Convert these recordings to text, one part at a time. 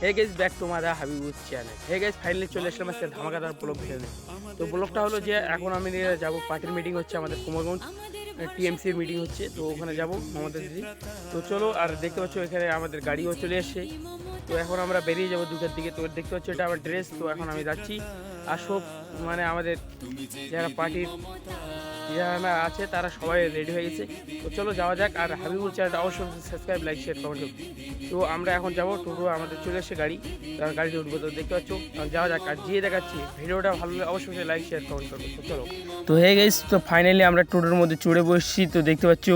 Hey guys back to মাদা Habibur channel. Hey guys finally চলে আসলাম আজকে ধামাকাদার ব্লগ ভিডিও। তো ব্লগটা হলো যে এখন আমি যাব পার্টির মিটিং হচ্ছে আমাদের কুমারগঞ্জ টিএমসির মিটিং হচ্ছে, তো ওখানে যাব আমাদের দিদি। তো চলো, আর দেখতে পাচ্ছ এখানে আমাদের গাড়িও চলে এসছে। তো এখন আমরা বেরিয়ে যাবো 2টার দিকে। তো দেখতে পাচ্ছ এটা আমার ড্রেস। তো এখন আমি যাচ্ছি, আর সব মানে আমাদের যারা পার্টির যারা আছে তারা সবাই রেডি হয়ে গেছে। তো চলো যাওয়া যাক। আর হাবিবুর চ্যানেলটা অবশ্যই সাবস্ক্রাইব, লাইক, শেয়ার, কমেন্ট করুন। তো আমরা এখন যাবো, টোটো আমাদের চলে এসে গাড়ি, তার গাড়িতে উঠবো। তো দেখতে পাচ্ছ যাওয়া যাক, আর গিয়ে দেখাচ্ছি। ভিডিওটা ভালো লাগলে অবশ্যই লাইক, শেয়ার, কমেন্ট করবো। তো চলো। তো হে গাইস, তো ফাইনালি আমরা টোটোর মধ্যে চড়ে বসছি। তো দেখতে পাচ্ছ,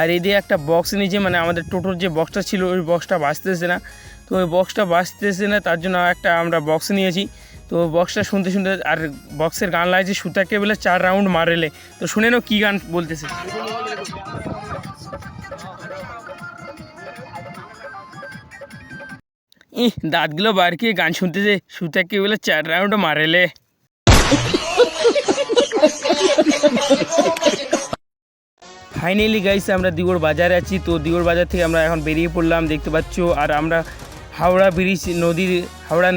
আর এদিকে একটা বক্স নিয়েছে, মানে আমাদের টোটোর যে বক্সটা ছিল ওই বক্সটা বাজতেছে না। তো ওই বক্সটা বাজতেছে না, তার জন্য একটা আমরা বক্স নিয়েছি। তো বক্সটা শুনতে শুনতে, আর বক্সের গান লাগছে সুতাকে বলে 4 রাউন্ড মারেলে। তো শুনে নাও কী গান বলতেছে। দাঁতগুলো বার কি গান শুনতেছে, সুতাকে বলে 4 রাউন্ড মারেলে। ফাইনালি গাইস আমরা দিগর বাজারে আছি। তো দিগর বাজার থেকে আমরা এখন বেরিয়ে পড়লাম, দেখতে পাচ্ছ। আর আমরা হাওড়া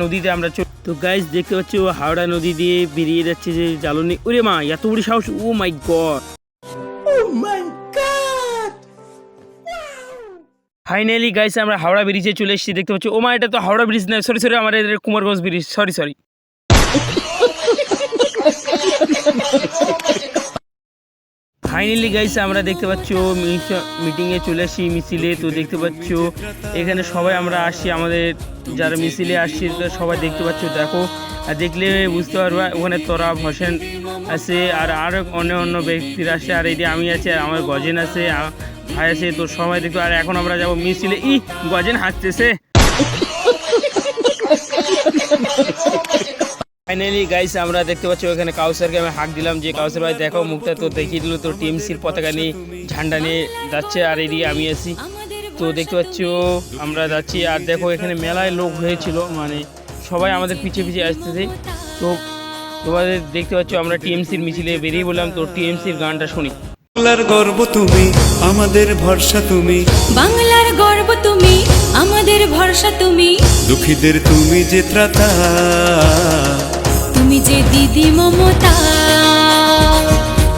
নদীতে আমরা তো গাইস দেখতে পাচ্ছ হাওড়া নদী দিয়ে বেরিয়ে যাচ্ছে যে জ্বালনি। ওরে মা, এত বড় সাহস! ও মাই গড, ফাইনালি গাইস আমরা হাওড়া ব্রিজে চলে এসেছি, দেখতে পাচ্ছ। ও মা, এটা তো হাওড়া ব্রিজ না, সরি আমাদের Kumarganj bridge, sorry. Finally guys আমরা দেখতে পাচ্ছ মিটিংয়ে চলে আসি, মিছিলে। তো দেখতে পাচ্ছ এখানে সবাই আমরা আসছি, আমাদের যারা মিছিলে আসছি সবাই দেখতে পাচ্ছ। দেখো, আর দেখলে বুঝতে পারবা ওখানে তোরা হোসেন আছে, আর আরও অন্য ব্যক্তিরা আসে, আর এই যে আমি আছি, আর আমার গজেন আছে, ভাই আছে। তো সবাই দেখো, আর এখন আমরা যাবো মিছিলে। গজেন হাঁটতেছে। ফাইনালি গাইস আমরা দেখতে পাচ্ছি ওখানে কাউসারকে আমি হাঁক দিলাম যে কাউসার ভাই দেখো মুখটা। তো দেখিয়ে দিল, তো টিএমসির পতাকা নিয়ে ঝান্ডা নিয়ে যাচ্ছে, আর এদিকে আমি আছি। তো দেখতে পাচ্ছ আমরা যাচ্ছি, আর দেখো এখানে মেলায় লোক হয়েছিল, মানে সবাই আমাদের পিছিয়ে আসতেছে। তো তোমাদের দেখতে পাচ্ছ আমরা টিএমসির মিছিলে বেরিয়ে বললাম। তো টিএমসির গানটা শুনি। বাংলার গর্ব তুমি, আমাদের ভরসা তুমি, বাংলার গর্ব তুমি, আমাদের ভরসা তুমি, দুঃখীদের তুমি যে ত্রাতা, তুমি যে দিদি মমতা,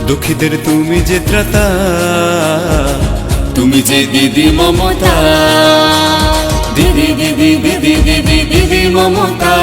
দুঃখীদের তুমি যে ত্রাতা, তুমি যে দিদি মমতা, দিদি দিদি দিদি দিদি দিদি মমতা।